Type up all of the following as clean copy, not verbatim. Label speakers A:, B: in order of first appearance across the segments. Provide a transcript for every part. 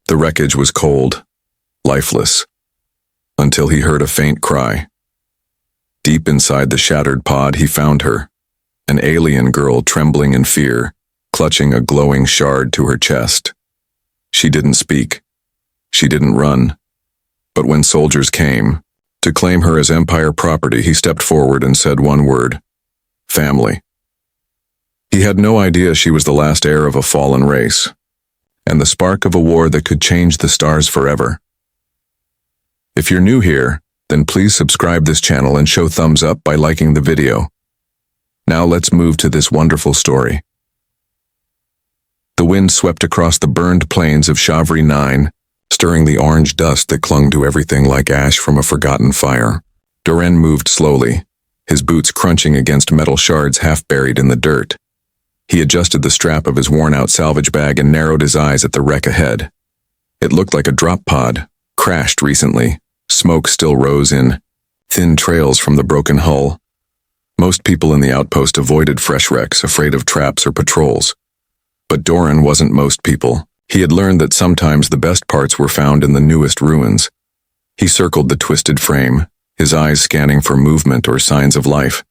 A: The wreckage was cold, lifeless, until he heard a faint cry. Deep inside the shattered pod, he found her, an alien girl trembling in fear, clutching a glowing shard to her chest. She didn't speak. She didn't run. But when soldiers came to claim her as Empire property, he stepped forward and said one word: family. He had no idea she was the last heir of a fallen race, and the spark of a war that could change the stars forever. If you're new here, then please subscribe this channel and show thumbs up by liking the video. Now let's move to this wonderful story. The wind swept across the burned plains of Chavry 9, stirring the orange dust that clung to everything like ash from a forgotten fire. Doran moved slowly, his boots crunching against metal shards half buried in the dirt. He adjusted the strap of his worn-out salvage bag and narrowed his eyes at the wreck ahead. It looked like a drop pod, crashed recently. Smoke still rose in thin trails from the broken hull. Most people in the outpost avoided fresh wrecks, afraid of traps or patrols. But Doran wasn't most people. He had learned that sometimes the best parts were found in the newest ruins. He circled the twisted frame, his eyes scanning for movement or signs of life.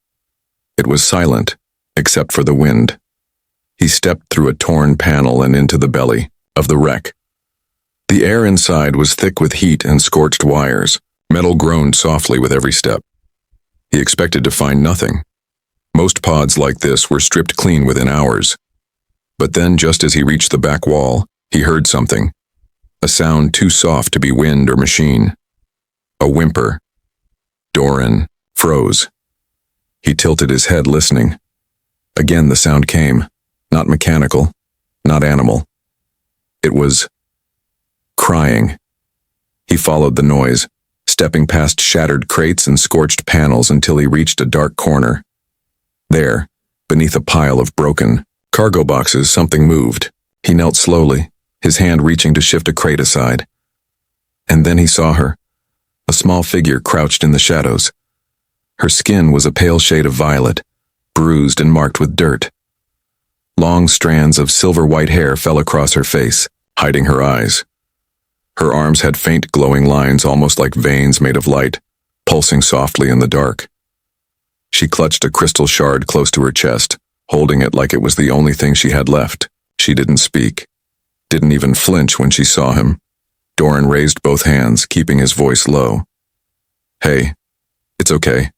A: It was silent, except for the wind. He stepped through a torn panel and into the belly of the wreck. The air inside was thick with heat and scorched wires. Metal groaned softly with every step. He expected to find nothing. Most pods like this were stripped clean within hours. But then, just as he reached the back wall, he heard something. A sound too soft to be wind or machine. A whimper. Doran froze. He tilted his head, listening. Again the sound came. Not mechanical, not animal. It was crying. He followed the noise, stepping past shattered crates and scorched panels until he reached a dark corner. There, beneath a pile of broken cargo boxes, something moved. He knelt slowly, his hand reaching to shift a crate aside. And then he saw her, a small figure crouched in the shadows. Her skin was a pale shade of violet, bruised and marked with dirt. Long strands of silver-white hair fell across her face, hiding her eyes. Her arms had faint glowing lines, almost like veins made of light, pulsing softly in the dark. She clutched a crystal shard close to her chest, holding it like it was the only thing she had left. She didn't speak, didn't even flinch when she saw him. Doran raised both hands, keeping his voice low. "Hey, it's okay.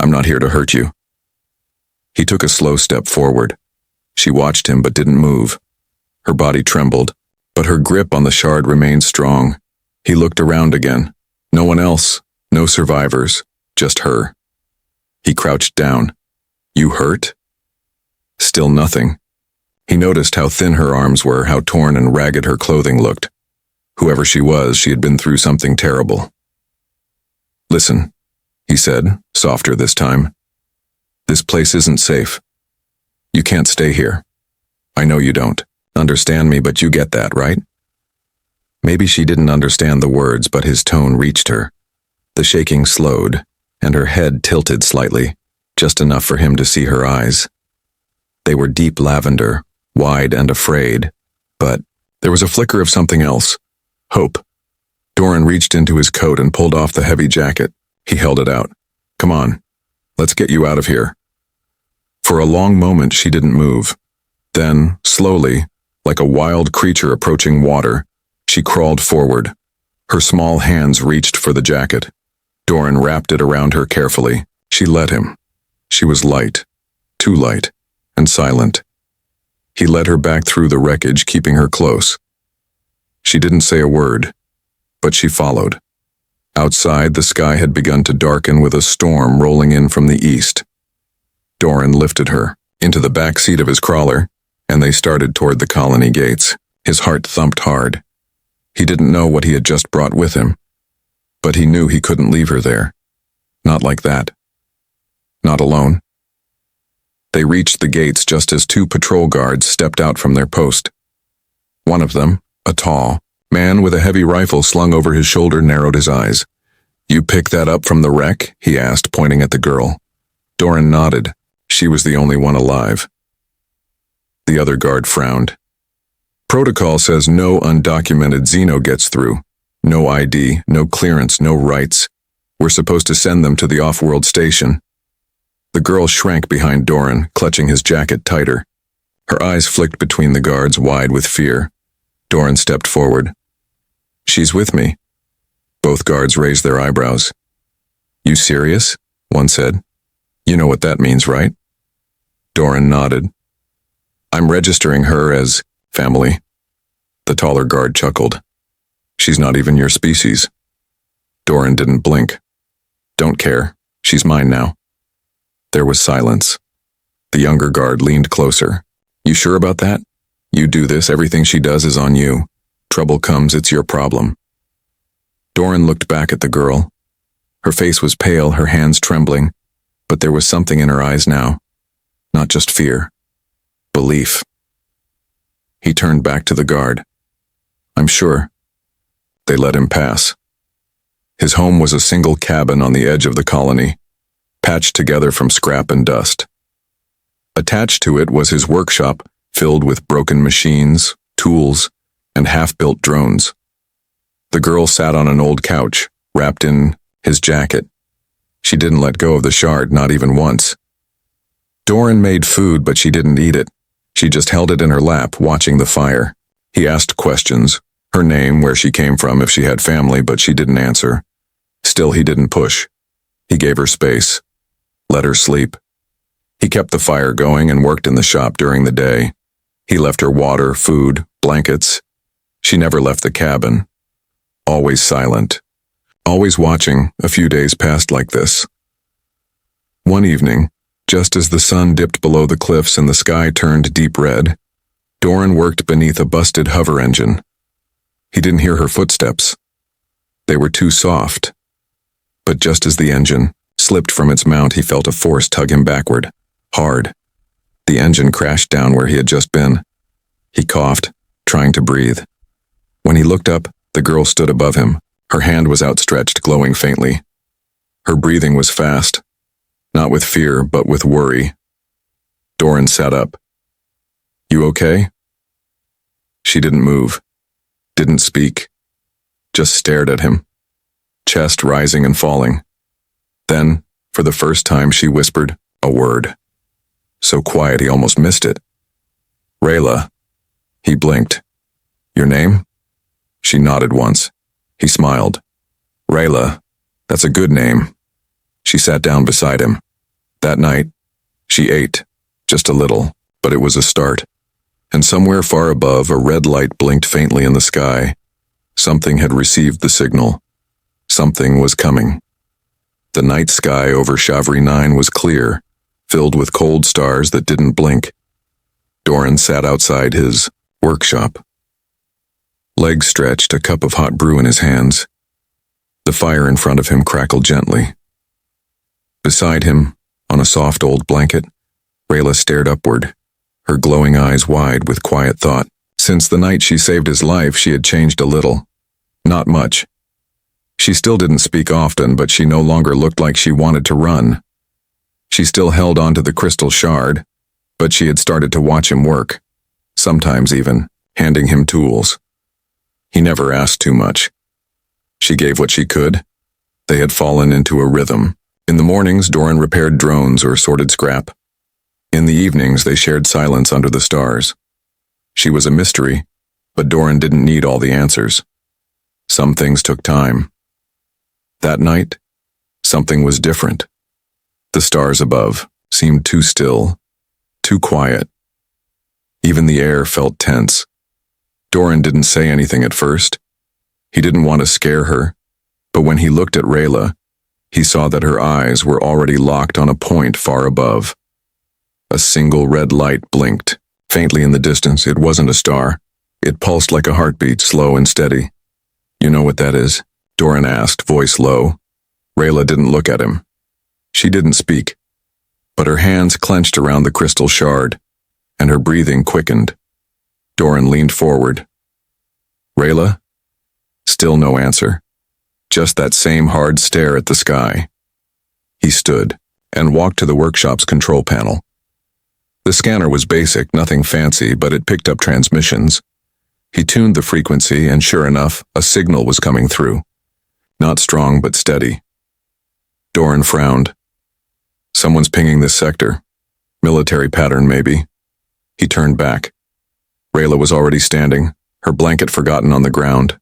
A: I'm not here to hurt you." He took a slow step forward. She watched him but didn't move. Her body trembled, but her grip on the shard remained strong. He looked around again. No one else, no survivors, just her. He crouched down. "You hurt?" Still nothing. He noticed how thin her arms were, how torn and ragged her clothing looked. Whoever she was, she had been through something terrible. "Listen," he said, softer this time. "This place isn't safe. You can't stay here. I know you don't understand me, but you get that, right?" Maybe she didn't understand the words, but his tone reached her. The shaking slowed, and her head tilted slightly, just enough for him to see her eyes. They were deep lavender, wide and afraid, but there was a flicker of something else. Hope. Doran reached into his coat and pulled off the heavy jacket. He held it out. "Come on, let's get you out of here." For a long moment she didn't move. Then, slowly, like a wild creature approaching water, she crawled forward. Her small hands reached for the jacket. Doran wrapped it around her carefully. She let him. She was light, too light, and silent. He led her back through the wreckage, keeping her close. She didn't say a word, but she followed. Outside, the sky had begun to darken with a storm rolling in from the east. Doran lifted her into the back seat of his crawler, and they started toward the colony gates. His heart thumped hard. He didn't know what he had just brought with him, but he knew he couldn't leave her there. Not like that. Not alone. They reached the gates just as two patrol guards stepped out from their post. One of them, a tall man with a heavy rifle slung over his shoulder, narrowed his eyes. "You picked that up from the wreck?" he asked, pointing at the girl. Doran nodded. She was the only one alive. The other guard frowned. Protocol says no undocumented Xeno gets through. No ID, no clearance, no rights. We're supposed to send them to the off-world station. The girl shrank behind Doran, clutching his jacket tighter. Her eyes flicked between the guards, wide with fear. Doran stepped forward. She's with me. Both guards raised their eyebrows. You serious? One said. You know what that means, right? Doran nodded. I'm registering her as family. The taller guard chuckled. She's not even your species. Doran didn't blink. Don't care. She's mine now. There was silence. The younger guard leaned closer. You sure about that? You do this, everything she does is on you. Trouble comes, it's your problem. Doran looked back at the girl. Her face was pale, her hands trembling, but there was something in her eyes now. Not just fear. Belief. He turned back to the guard. I'm sure. They let him pass. His home was a single cabin on the edge of the colony, patched together from scrap and dust. Attached to it was his workshop, filled with broken machines, tools, and half-built drones. The girl sat on an old couch, wrapped in his jacket. She didn't let go of the shard, not even once. Doran made food, but she didn't eat it. She just held it in her lap, watching the fire. He asked questions, her name, where she came from, if she had family, but she didn't answer. Still, he didn't push. He gave her space. Let her sleep. He kept the fire going and worked in the shop during the day. He left her water, food, blankets. She never left the cabin. Always silent. Always watching. A few days passed like this. One evening, just as the sun dipped below the cliffs and the sky turned deep red, Doran worked beneath a busted hover engine. He didn't hear her footsteps. They were too soft. But just as the engine slipped from its mount, he felt a force tug him backward, hard. The engine crashed down where he had just been. He coughed, trying to breathe. When he looked up, the girl stood above him. Her hand was outstretched, glowing faintly. Her breathing was fast, not with fear, but with worry. Doran sat up. You okay? She didn't move, didn't speak, just stared at him, chest rising and falling. Then, for the first time, she whispered a word. So quiet he almost missed it. Rayla. He blinked. Your name? She nodded once. He smiled. Rayla. That's a good name. She sat down beside him. That night, she ate, just a little, but it was a start. And somewhere far above, a red light blinked faintly in the sky. Something had received the signal. Something was coming. The night sky over Chavry 9 was clear, filled with cold stars that didn't blink. Doran sat outside his workshop. Legs stretched, a cup of hot brew in his hands. The fire in front of him crackled gently. Beside him, on a soft old blanket, Rayla stared upward, her glowing eyes wide with quiet thought. Since the night she saved his life, she had changed a little. Not much. She still didn't speak often, but she no longer looked like she wanted to run. She still held onto the crystal shard, but she had started to watch him work, sometimes even handing him tools. He never asked too much. She gave what she could. They had fallen into a rhythm. In the mornings, Doran repaired drones or sorted scrap. In the evenings, they shared silence under the stars. She was a mystery, but Doran didn't need all the answers. Some things took time. That night, something was different. The stars above seemed too still, too quiet. Even the air felt tense. Doran didn't say anything at first. He didn't want to scare her, but when he looked at Rayla, he saw that her eyes were already locked on a point far above. A single red light blinked. Faintly in the distance, it wasn't a star. It pulsed like a heartbeat, slow and steady. You know what that is? Doran asked, voice low. Rayla didn't look at him. She didn't speak, but her hands clenched around the crystal shard, and her breathing quickened. Doran leaned forward. Rayla? Still no answer. Just that same hard stare at the sky. He stood and walked to the workshop's control panel. The scanner was basic, nothing fancy, but it picked up transmissions. He tuned the frequency, and sure enough, a signal was coming through. Not strong, but steady. Doran frowned. Someone's pinging this sector. Military pattern, maybe. He turned back. Rayla was already standing, her blanket forgotten on the ground.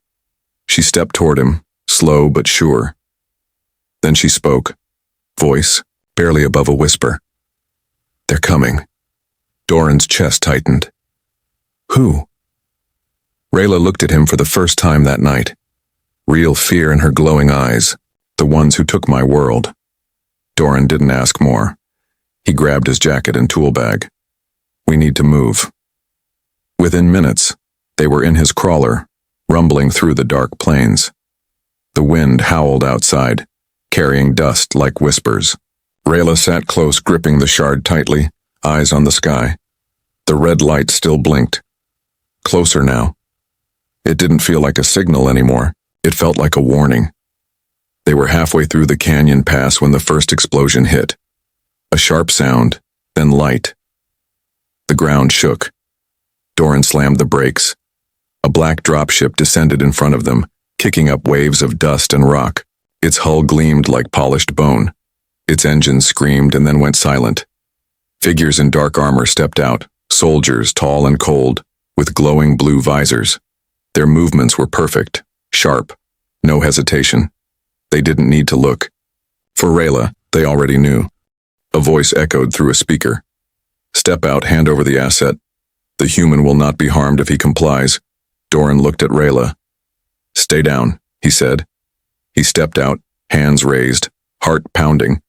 A: She stepped toward him, slow but sure. Then she spoke, voice barely above a whisper. "They're coming." Doran's chest tightened. "Who?" Rayla looked at him for the first time that night. Real fear in her glowing eyes. The ones who took my world. Doran didn't ask more. He grabbed his jacket and tool bag. "We need to move." Within minutes, they were in his crawler, rumbling through the dark plains. The wind howled outside, carrying dust like whispers. Rayla sat close, gripping the shard tightly, eyes on the sky. The red light still blinked. Closer now. It didn't feel like a signal anymore. It felt like a warning. They were halfway through the canyon pass when the first explosion hit. A sharp sound, then light. The ground shook. Doran slammed the brakes. A black dropship descended in front of them, kicking up waves of dust and rock. Its hull gleamed like polished bone. Its engines screamed and then went silent. Figures in dark armor stepped out, soldiers tall and cold, with glowing blue visors. Their movements were perfect, sharp, no hesitation. They didn't need to look. For Rayla, they already knew. A voice echoed through a speaker. "Step out, hand over the asset. The human will not be harmed if he complies." Doran looked at Rayla. "Stay down," he said. He stepped out, hands raised, heart pounding.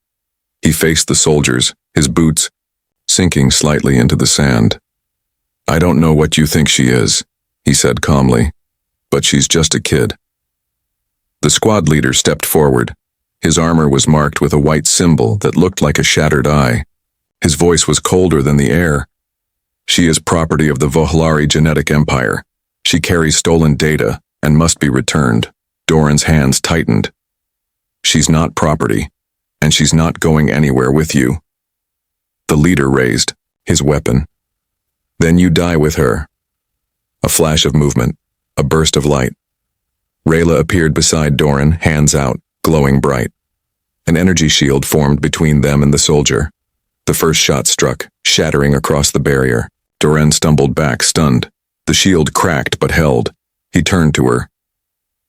A: He faced the soldiers, his boots sinking slightly into the sand. "I don't know what you think she is," he said calmly, "but she's just a kid." The squad leader stepped forward. His armor was marked with a white symbol that looked like a shattered eye. His voice was colder than the air. "She is property of the Vohlari genetic empire. She carries stolen data and must be returned." Doran's hands tightened. "She's not property, and she's not going anywhere with you." The leader raised his weapon. "Then you die with her." A flash of movement, a burst of light. Rayla appeared beside Doran, hands out, glowing bright. An energy shield formed between them and the soldier. The first shot struck, shattering across the barrier. Doran stumbled back, stunned. The shield cracked but held. He turned to her.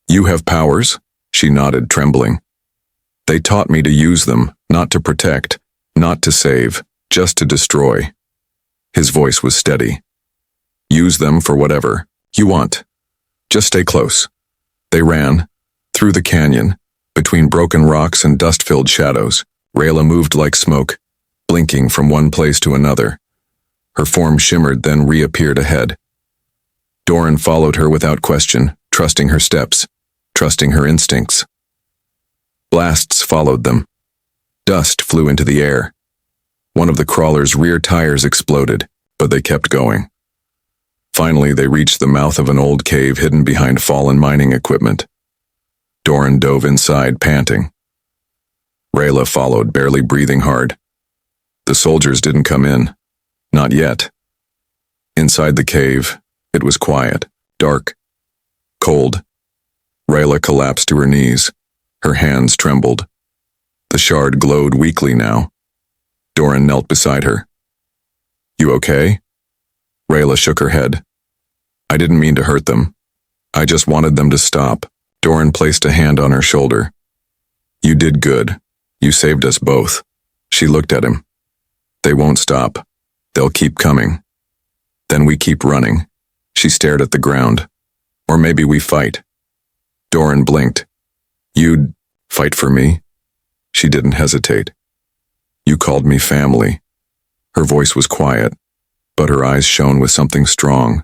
A: "You have powers?" She nodded, trembling. "They taught me to use them, not to protect, not to save, just to destroy." His voice was steady. "Use them for whatever you want. Just stay close." They ran, through the canyon, between broken rocks and dust-filled shadows. Rayla moved like smoke, blinking from one place to another. Her form shimmered, then reappeared ahead. Doran followed her without question, trusting her steps, trusting her instincts. Blasts followed them. Dust flew into the air. One of the crawler's rear tires exploded, but they kept going. Finally, they reached the mouth of an old cave hidden behind fallen mining equipment. Doran dove inside, panting. Rayla followed, barely breathing hard. The soldiers didn't come in. Not yet. Inside the cave, it was quiet, dark, cold. Rayla collapsed to her knees. Her hands trembled. The shard glowed weakly now. Doran knelt beside her. "You okay?" Rayla shook her head. "I didn't mean to hurt them. I just wanted them to stop." Doran placed a hand on her shoulder. "You did good. You saved us both." She looked at him. "They won't stop. They'll keep coming. Then we keep running." She stared at the ground. "Or maybe we fight." Doran blinked. "You'd fight for me?" She didn't hesitate. "You called me family." Her voice was quiet, but her eyes shone with something strong,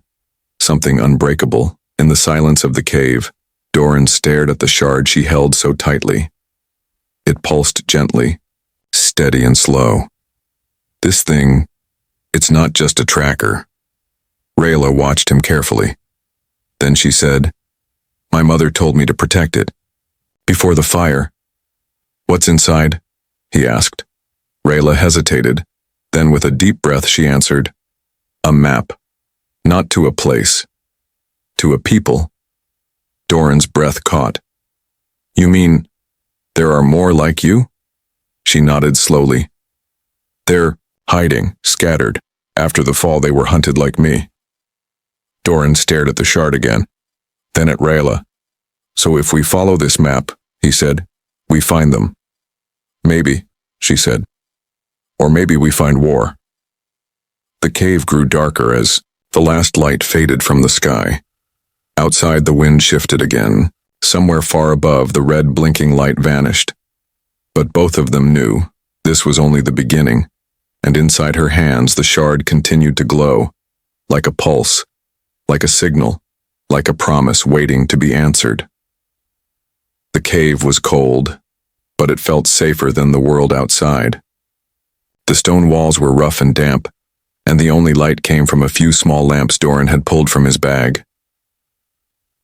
A: something unbreakable. In the silence of the cave, Doran stared at the shard she held so tightly. It pulsed gently, steady and slow. "This thing, it's not just a tracker." Rayla watched him carefully. Then she said, "My mother told me to protect it. Before the fire." "What's inside?" he asked. Rayla hesitated. Then with a deep breath she answered, "A map. Not to a place. To a people. Doran's breath caught. You mean, there are more like you? She nodded slowly. They're hiding, scattered. After the fall they were hunted like me. Doran stared at the shard again, then at Rayla. So if we follow this map, he said, we find them. Maybe, she said. Or maybe we find war. The cave grew darker as the last light faded from the sky. Outside the wind shifted again. Somewhere far above, the red blinking light vanished. But both of them knew this was only the beginning, and inside her hands the shard continued to glow, like a pulse, like a signal, like a promise waiting to be answered. The cave was cold, but it felt safer than the world outside. The stone walls were rough and damp, and the only light came from a few small lamps Doran had pulled from his bag.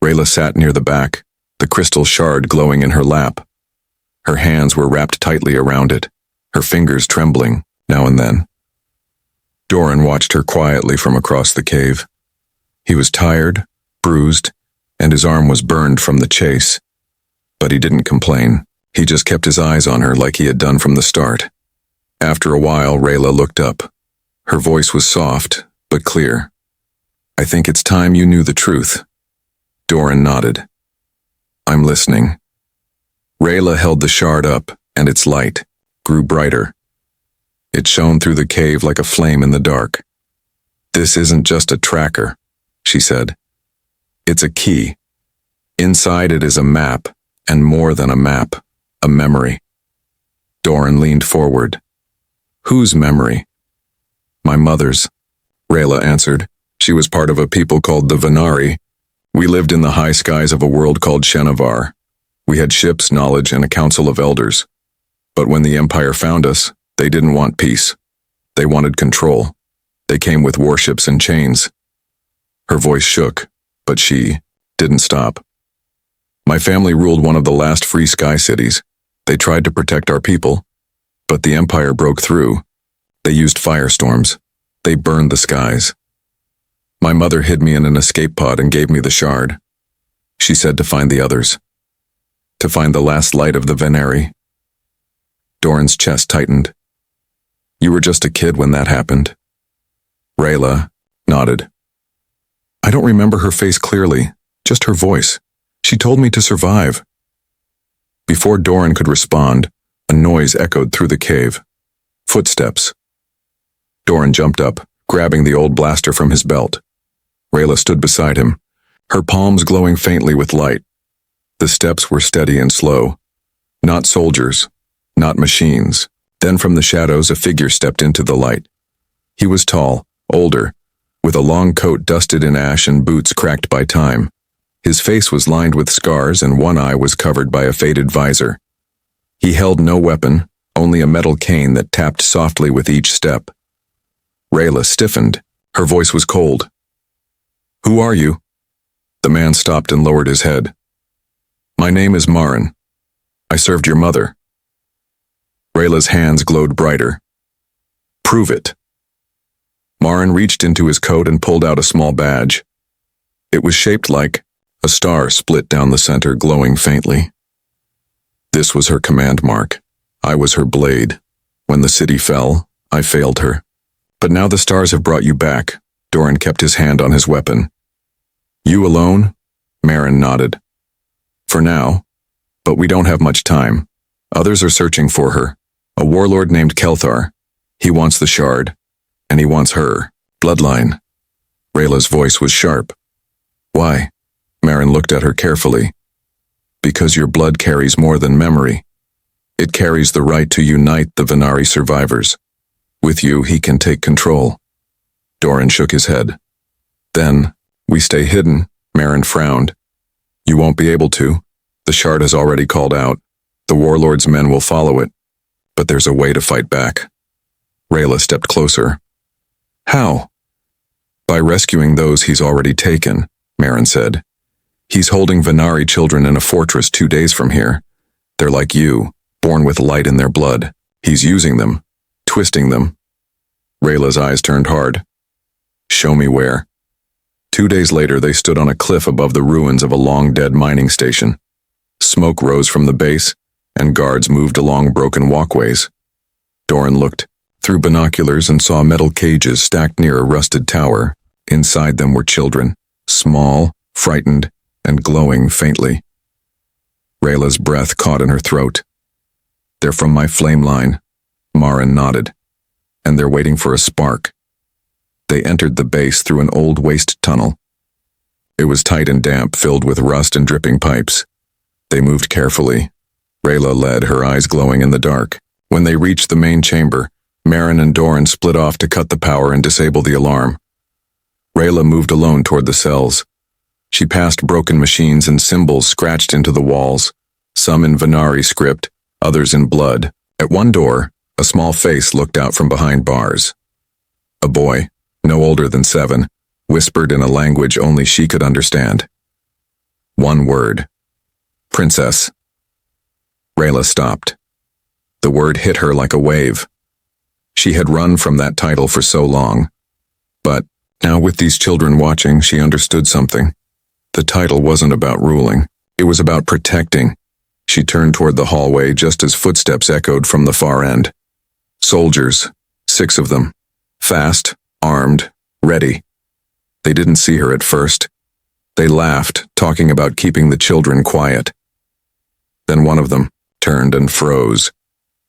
A: Rayla sat near the back, the crystal shard glowing in her lap. Her hands were wrapped tightly around it, her fingers trembling now and then. Doran watched her quietly from across the cave. He was tired, bruised, and his arm was burned from the chase. But he didn't complain. He just kept his eyes on her like he had done from the start. After a while, Rayla looked up. Her voice was soft, but clear. I think it's time you knew the truth. Doran nodded. I'm listening. Rayla held the shard up, and its light grew brighter. It shone through the cave like a flame in the dark. This isn't just a tracker, she said. It's a key. Inside it is a map, and more than a map, a memory. Doran leaned forward. Whose memory? My mother's, Rayla answered. She was part of a people called the Venari. We lived in the high skies of a world called Shenovar. We had ships, knowledge, and a council of elders. But when the Empire found us, they didn't want peace. They wanted control. They came with warships and chains. Her voice shook, but she didn't stop. My family ruled one of the last free sky cities. They tried to protect our people, but the Empire broke through. They used firestorms. They burned the skies. My mother hid me in an escape pod and gave me the shard. She said to find the others. To find the last light of the Venari. Doran's chest tightened. You were just a kid when that happened. Rayla nodded. I don't remember her face clearly, just her voice. She told me to survive. Before Doran could respond, a noise echoed through the cave. Footsteps. Doran jumped up, grabbing the old blaster from his belt. Rayla stood beside him, her palms glowing faintly with light. The steps were steady and slow. Not soldiers, not machines. Then from the shadows a figure stepped into the light. He was tall, older, with a long coat dusted in ash and boots cracked by time. His face was lined with scars and one eye was covered by a faded visor. He held no weapon, only a metal cane that tapped softly with each step. Rayla stiffened. Her voice was cold. Who are you? The man stopped and lowered his head. My name is Marin. I served your mother. Rayla's hands glowed brighter. Prove it. Marin reached into his coat and pulled out a small badge. It was shaped like a star split down the center, glowing faintly. This was her command mark. I was her blade. When the city fell, I failed her. But now the stars have brought you back. Doran kept his hand on his weapon. You alone? Marin nodded. For now. But we don't have much time. Others are searching for her. A warlord named Kelthar. He wants the shard. And he wants her. Bloodline. Rayla's voice was sharp. Why? Marin looked at her carefully. Because your blood carries more than memory. It carries the right to unite the Venari survivors. With you, he can take control. Doran shook his head. Then, we stay hidden, Marin frowned. You won't be able to. The shard has already called out. The warlord's men will follow it. But there's a way to fight back. Rayla stepped closer. How? By rescuing those he's already taken, Marin said. He's holding Venari children in a fortress 2 days from here. They're like you, born with light in their blood. He's using them, twisting them. Rayla's eyes turned hard. Show me where. 2 days later, they stood on a cliff above the ruins of a long-dead mining station. Smoke rose from the base, and guards moved along broken walkways. Doran looked through binoculars and saw metal cages stacked near a rusted tower. Inside them were children, small, frightened, and glowing faintly. Rayla's breath caught in her throat. "They're from my flame line," Marin nodded. "And they're waiting for a spark." They entered the base through an old waste tunnel. It was tight and damp, filled with rust and dripping pipes. They moved carefully. Rayla led, her eyes glowing in the dark. When they reached the main chamber, Marin and Doran split off to cut the power and disable the alarm. Rayla moved alone toward the cells. She passed broken machines and symbols scratched into the walls, some in Venari script, others in blood. At one door, a small face looked out from behind bars. A boy, no older than 7, whispered in a language only she could understand. One word. "Princess." Rayla stopped. The word hit her like a wave. She had run from that title for so long. But now, with these children watching, she understood something. The title wasn't about ruling. It was about protecting. She turned toward the hallway just as footsteps echoed from the far end. Soldiers, 6 of them. Fast, armed, ready. They didn't see her at first. They laughed, talking about keeping the children quiet. Then one of them turned and froze.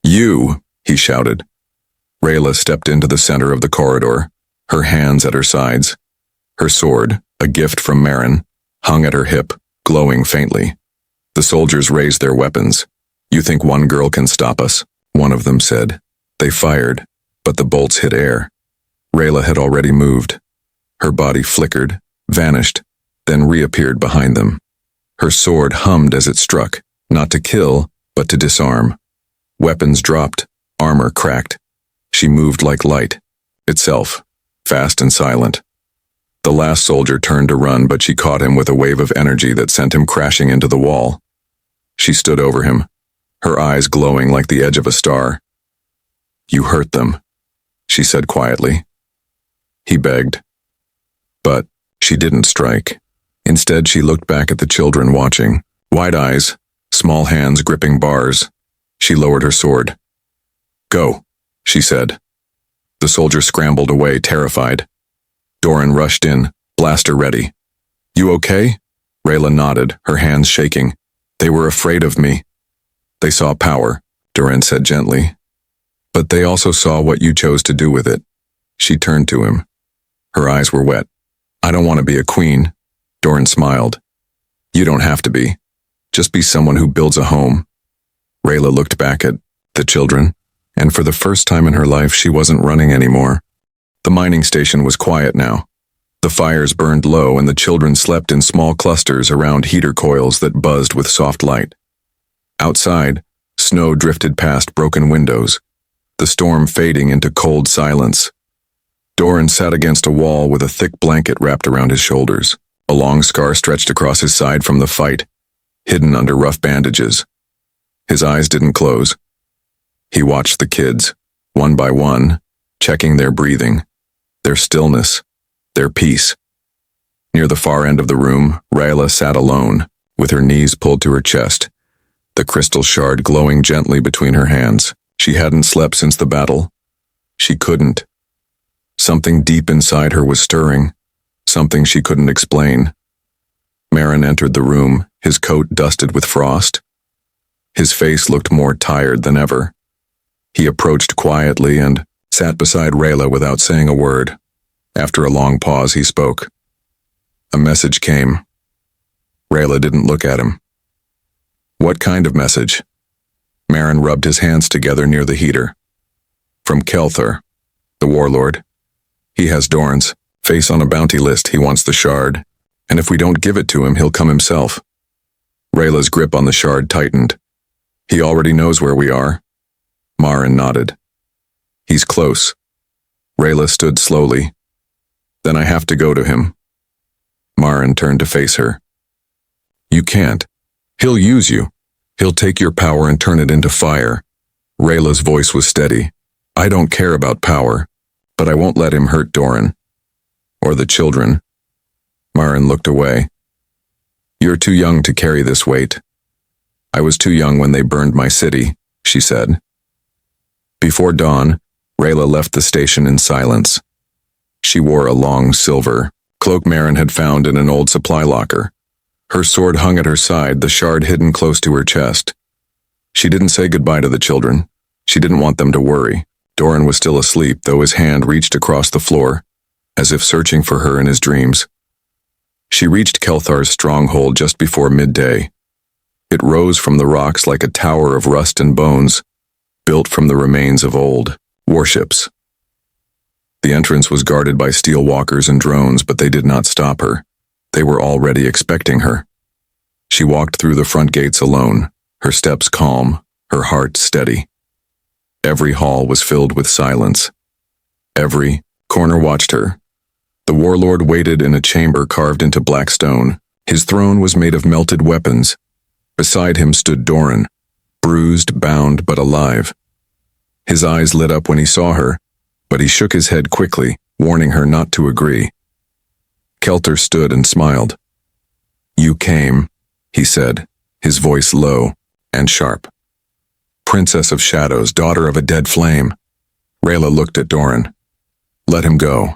A: "You!" he shouted. Rayla stepped into the center of the corridor, her hands at her sides. Her sword, a gift from Marin, hung at her hip, glowing faintly. The soldiers raised their weapons. "You think one girl can stop us?" one of them said. They fired, but the bolts hit air. Rayla had already moved. Her body flickered, vanished, then reappeared behind them. Her sword hummed as it struck, not to kill, but to disarm. Weapons dropped, armor cracked. She moved like light, itself, fast and silent. The last soldier turned to run, but she caught him with a wave of energy that sent him crashing into the wall. She stood over him, her eyes glowing like the edge of a star. "You hurt them," she said quietly. He begged. But she didn't strike. Instead, she looked back at the children watching, wide eyes, small hands gripping bars. She lowered her sword. "Go," she said. The soldier scrambled away, terrified. Doran rushed in, blaster ready. "You okay?" Rayla nodded, her hands shaking. "They were afraid of me." "They saw power," Doran said gently. "But they also saw what you chose to do with it." She turned to him. Her eyes were wet. "I don't want to be a queen," Doran smiled. "You don't have to be. Just be someone who builds a home." Rayla looked back at the children, and for the first time in her life, she wasn't running anymore. The mining station was quiet now. The fires burned low, and the children slept in small clusters around heater coils that buzzed with soft light. Outside, snow drifted past broken windows, the storm fading into cold silence. Doran sat against a wall with a thick blanket wrapped around his shoulders. A long scar stretched across his side from the fight, hidden under rough bandages. His eyes didn't close. He watched the kids, one by one, checking their breathing, their stillness, their peace. Near the far end of the room, Rayla sat alone, with her knees pulled to her chest, the crystal shard glowing gently between her hands. She hadn't slept since the battle. She couldn't. Something deep inside her was stirring, something she couldn't explain. Marin entered the room, his coat dusted with frost. His face looked more tired than ever. He approached quietly and sat beside Rayla without saying a word. After a long pause, he spoke. A message came. Rayla didn't look at him. "What kind of message?" Marin rubbed his hands together near the heater. "From Kelthar, the warlord. He has Doran's face on a bounty list. He wants the shard, and if we don't give it to him, he'll come himself." Rayla's grip on the shard tightened. "He already knows where we are." Marin nodded. "He's close." Rayla stood slowly. "Then I have to go to him." Marin turned to face her. "You can't. He'll use you. He'll take your power and turn it into fire." Rayla's voice was steady. "I don't care about power, but I won't let him hurt Doran. Or the children." Marin looked away. You're too young to carry this weight. I was too young when they burned my city, she said. Before dawn, Rayla left the station in silence. She wore a long silver cloak Marin had found in an old supply locker. Her sword hung at her side, the shard hidden close to her chest. She didn't say goodbye to the children. She didn't want them to worry. Doran was still asleep, though his hand reached across the floor, as if searching for her in his dreams. She reached Kelthar's stronghold just before midday. It rose from the rocks like a tower of rust and bones, built from the remains of old warships. The entrance was guarded by steel walkers and drones, but they did not stop her. They were already expecting her. She walked through the front gates alone, her steps calm, her heart steady. Every hall was filled with silence. Every corner watched her. The warlord waited in a chamber carved into black stone. His throne was made of melted weapons. Beside him stood Doran, bruised, bound, but alive. His eyes lit up when he saw her, but he shook his head quickly, warning her not to agree. Keltar stood and smiled. You came, he said, his voice low and sharp. Princess of Shadows, daughter of a dead flame. Rayla looked at Doran. Let him go.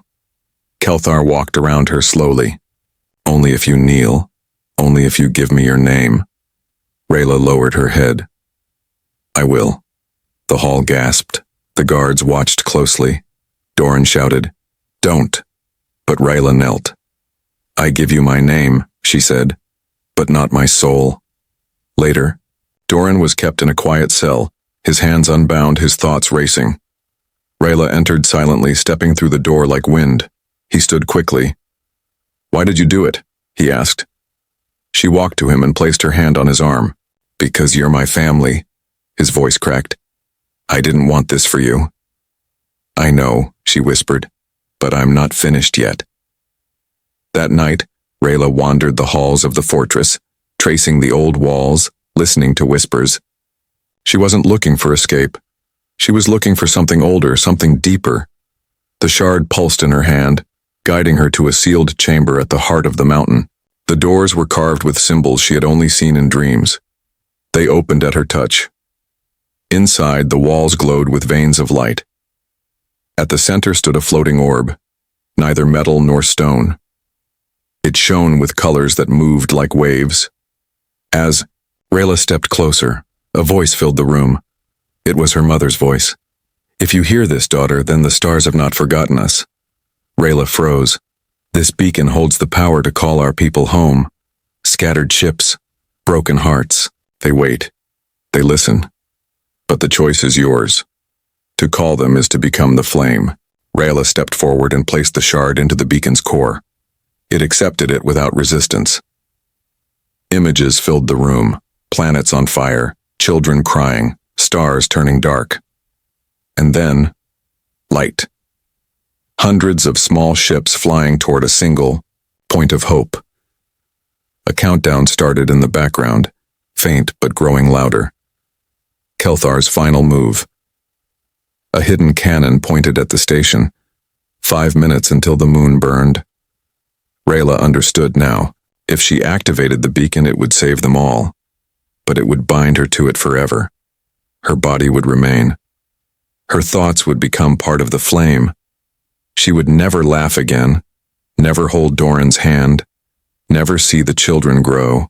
A: Kelthar walked around her slowly. Only if you kneel, only if you give me your name. Rayla lowered her head. I will. The hall gasped. The guards watched closely. Doran shouted, Don't. But Rayla knelt. I give you my name, she said, but not my soul. Later, Doran was kept in a quiet cell, his hands unbound, his thoughts racing. Rayla entered silently, stepping through the door like wind. He stood quickly. Why did you do it? He asked. She walked to him and placed her hand on his arm. Because you're my family, his voice cracked. I didn't want this for you. I know, she whispered, but I'm not finished yet. That night, Rayla wandered the halls of the fortress, tracing the old walls, listening to whispers. She wasn't looking for escape. She was looking for something older, something deeper. The shard pulsed in her hand, guiding her to a sealed chamber at the heart of the mountain. The doors were carved with symbols she had only seen in dreams. They opened at her touch. Inside, the walls glowed with veins of light. At the center stood a floating orb, neither metal nor stone. It shone with colors that moved like waves. As Rayla stepped closer, a voice filled the room. It was her mother's voice. If you hear this, daughter, then the stars have not forgotten us. Rayla froze. This beacon holds the power to call our people home. Scattered ships, broken hearts. They wait. They listen. But the choice is yours. To call them is to become the flame. Rayla stepped forward and placed the shard into the beacon's core. It accepted it without resistance. Images filled the room, planets on fire, children crying, stars turning dark. And then, light. Hundreds of small ships flying toward a single point of hope. A countdown started in the background, faint but growing louder. Kelthar's final move. A hidden cannon pointed at the station. 5 minutes until the moon burned. Rayla understood now. If she activated the beacon, it would save them all. But it would bind her to it forever. Her body would remain. Her thoughts would become part of the flame. She would never laugh again, never hold Doran's hand, never see the children grow.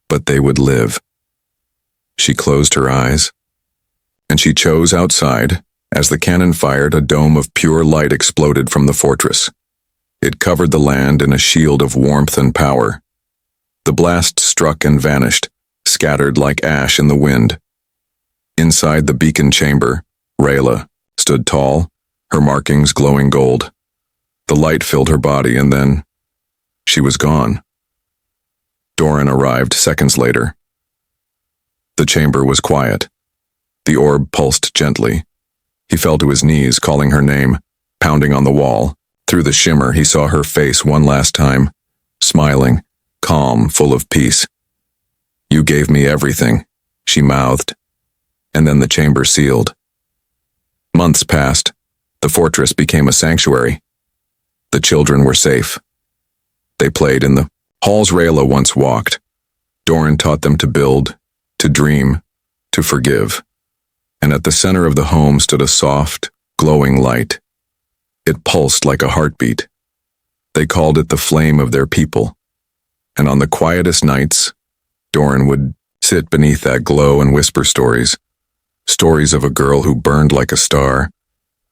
A: But they would live. She closed her eyes, and she chose outside. As the cannon fired, a dome of pure light exploded from the fortress. It covered the land in a shield of warmth and power. The blast struck and vanished, scattered like ash in the wind. Inside the beacon chamber, Rayla stood tall, her markings glowing gold. The light filled her body, and then she was gone. Doran arrived seconds later. The chamber was quiet. The orb pulsed gently. He fell to his knees, calling her name, pounding on the wall. Through the shimmer, he saw her face one last time, smiling, calm, full of peace. You gave me everything, she mouthed. And then the chamber sealed. Months passed. The fortress became a sanctuary. The children were safe. They played in the halls Rayla once walked. Doran taught them to build, to dream, to forgive. And at the center of the home stood a soft, glowing light. It pulsed like a heartbeat. They called it the flame of their people. And on the quietest nights, Doran would sit beneath that glow and whisper stories. Stories of a girl who burned like a star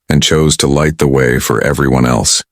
A: and chose to light the way for everyone else.